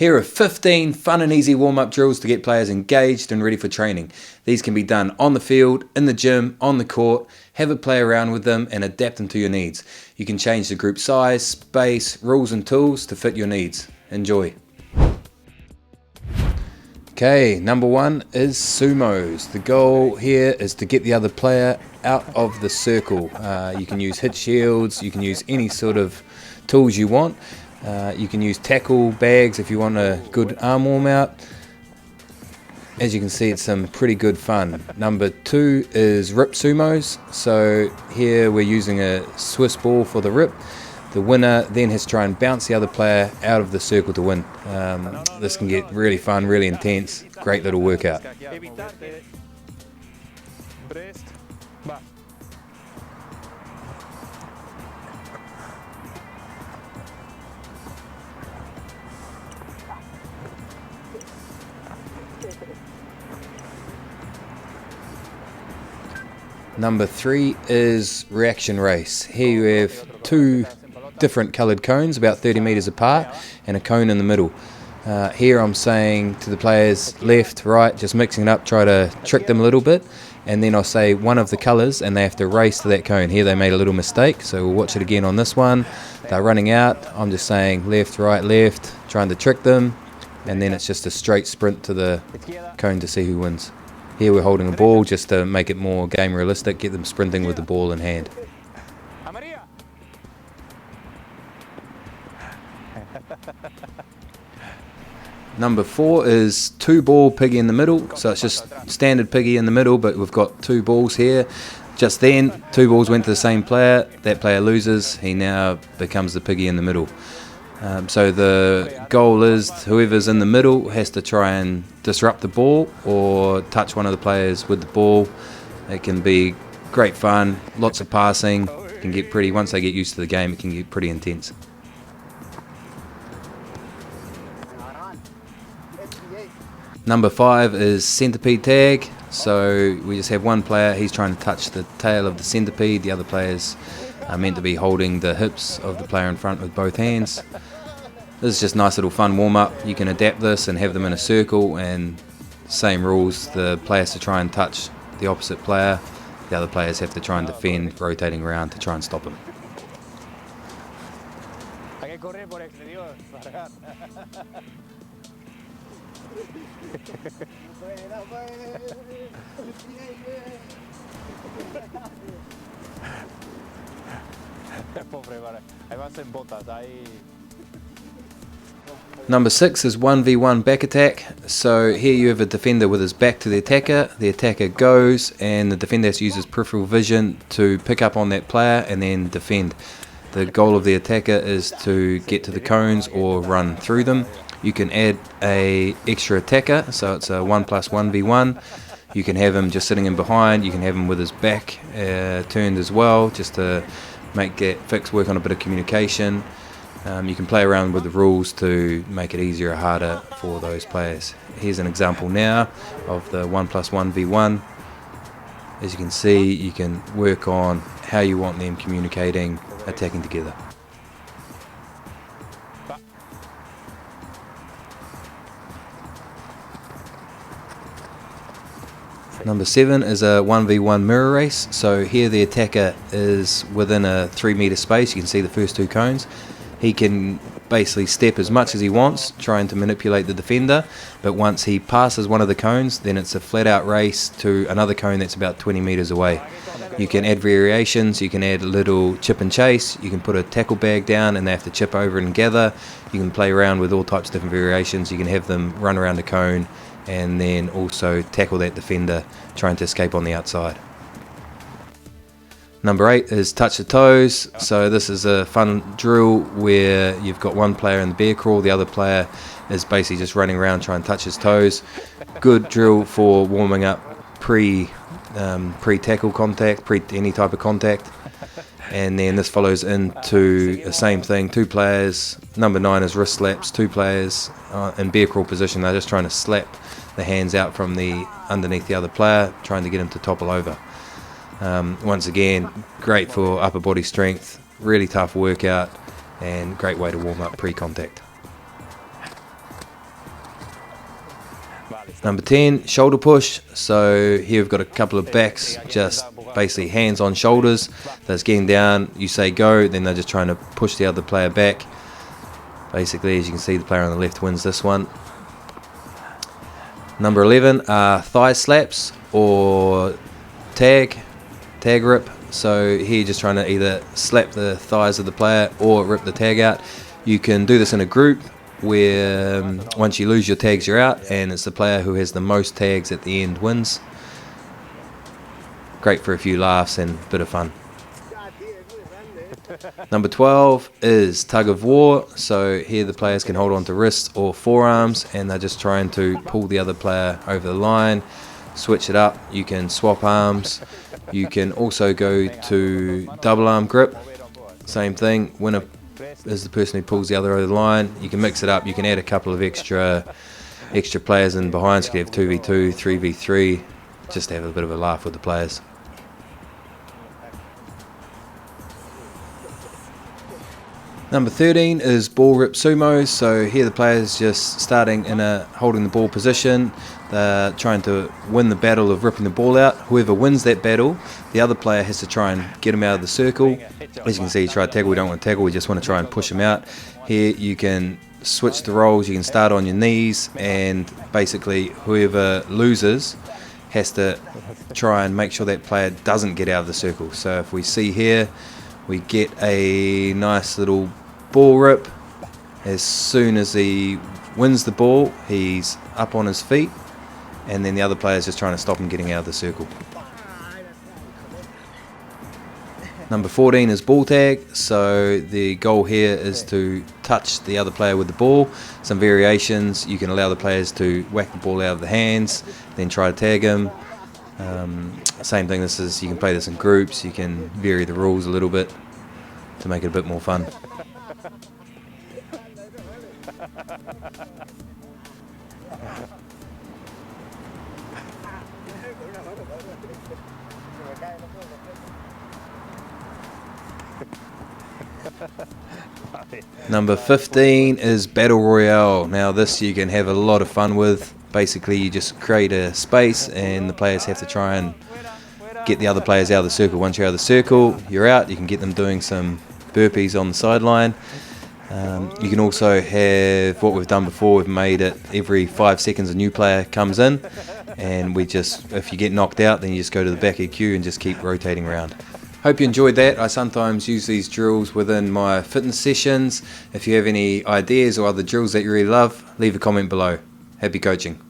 Here are 15 fun and easy warm-up drills to get players engaged and ready for training. These can be done on the field, in the gym, on the court. Have a play around with them and adapt them to your needs. You can change the group size, space, rules and tools to fit your needs. Enjoy. Okay, number one is sumos. The goal here is to get the other player out of the circle. You can use hit shields, you can use any sort of tools you want. You can use tackle bags if you want a good arm warm out. As you can see, it's some pretty good fun. Number two is Rip Sumos. So here we're using a Swiss ball for the rip. The winner then has to try and bounce the other player out of the circle to win. This can get really fun, really intense. Great little workout. Number three is reaction race. Here you have two different coloured cones about 30 metres apart and a cone in the middle. Here I'm saying to the players left, right, just mixing it up, try to trick them a little bit, and then I'll say one of the colours and they have to race to that cone. Here they made a little mistake, so we'll watch it again on this one. They're running out, I'm just saying left, right, left, trying to trick them, and then it's just a straight sprint to the cone to see who wins. Here we're holding a ball just to make it more game realistic, get them sprinting with the ball in hand. Number four is two ball piggy in the middle, so it's just standard piggy in the middle, but we've got two balls here. Just then, two balls went to the same player, that player loses, he now becomes the piggy in the middle. So the goal is whoever's in the middle has to try and disrupt the ball or touch one of the players with the ball. It can be great fun, lots of passing. It can get pretty, once they get used to the game, it can get pretty intense. Number five is Centipede Tag. So we just have one player, he's trying to touch the tail of the centipede. The other players are meant to be holding the hips of the player in front with both hands. This is just a nice little fun warm-up. You can adapt this and have them in a circle, and same rules. The player has to try and touch the opposite player. The other players have to try and defend, rotating around to try and stop him. Number six is 1v1 back attack. So here you have a defender with his back to the attacker goes, and the defender has to use his peripheral vision to pick up on that player and then defend. The goal of the attacker is to get to the cones or run through them. You can add a extra attacker, so it's a 1+1v1. You can have him just sitting in behind, you can have him with his back turned as well, just to make that fix work on a bit of communication. You can play around with the rules to make it easier or harder for those players. Here's an example now of the 1+1v1. As you can see, you can work on how you want them communicating, attacking together. Number seven is a 1v1 mirror race. So here the attacker is within a 3 metre space. You can see the first two cones. He can basically step as much as he wants, trying to manipulate the defender, but once he passes one of the cones, then it's a flat out race to another cone that's about 20 metres away. You can add variations, you can add a little chip and chase, you can put a tackle bag down and they have to chip over and gather. You can play around with all types of different variations. You can have them run around a cone and then also tackle that defender trying to escape on the outside. Number eight is touch the toes. So this is a fun drill where you've got one player in the bear crawl, the other player is basically just running around trying to touch his toes. Good drill for warming up pre-tackle contact, any type of contact. And then this follows into the same thing, two players. Number nine is wrist slaps, two players in bear crawl position. They're just trying to slap the hands out from underneath the other player, trying to get him to topple over. Once again, great for upper body strength, really tough workout, and great way to warm up pre-contact. Number 10, shoulder push. So here we've got a couple of backs, just basically hands on shoulders. That's getting down, you say go, then they're just trying to push the other player back. Basically, as you can see, the player on the left wins this one. Number 11 are thigh slaps or tag rip. So here you're just trying to either slap the thighs of the player or rip the tag out. You can do this in a group where once you lose your tags you're out, and it's the player who has the most tags at the end wins. Great for a few laughs and a bit of fun. Number 12 is Tug of War. So here the players can hold on to wrists or forearms, and they're just trying to pull the other player over the line. Switch it up. You can swap arms. You can also go to double arm grip. Same thing. Winner is the person who pulls the other over the line. You can mix it up. You can add a couple of extra players in behind. So you can have 2v2, 3v3, just to have a bit of a laugh with the players. Number 13 is ball Rip Sumos. So here the players just starting in a holding the ball position. They're trying to win the battle of ripping the ball out. Whoever wins that battle, the other player has to try and get him out of the circle. As you can see, try to tackle. We don't want to tackle, we just want to try and push him out. Here you can switch the roles. You can start on your knees, and basically whoever loses has to try and make sure that player doesn't get out of the circle. So if we see here, we get a nice little ball rip. As soon as he wins the ball, he's up on his feet, and then the other player is just trying to stop him getting out of the circle. Number 14 is ball tag. So the goal here is to touch the other player with the ball. Some variations: you can allow the players to whack the ball out of the hands, then try to tag him. Same thing, you can play this in groups. You can vary the rules a little bit to make it a bit more fun. Number 15 is Battle Royale. Now this you can have a lot of fun with. Basically you just create a space and the players have to try and get the other players out of the circle. Once you're out of the circle, you're out. You can get them doing some burpees on the sideline. You can also have what we've done before. We've made it every 5 seconds a new player comes in, and if you get knocked out, then you just go to the back of your queue and just keep rotating around. Hope you enjoyed that. I sometimes use these drills within my fitness sessions. If you have any ideas or other drills that you really love, leave a comment below. Happy coaching.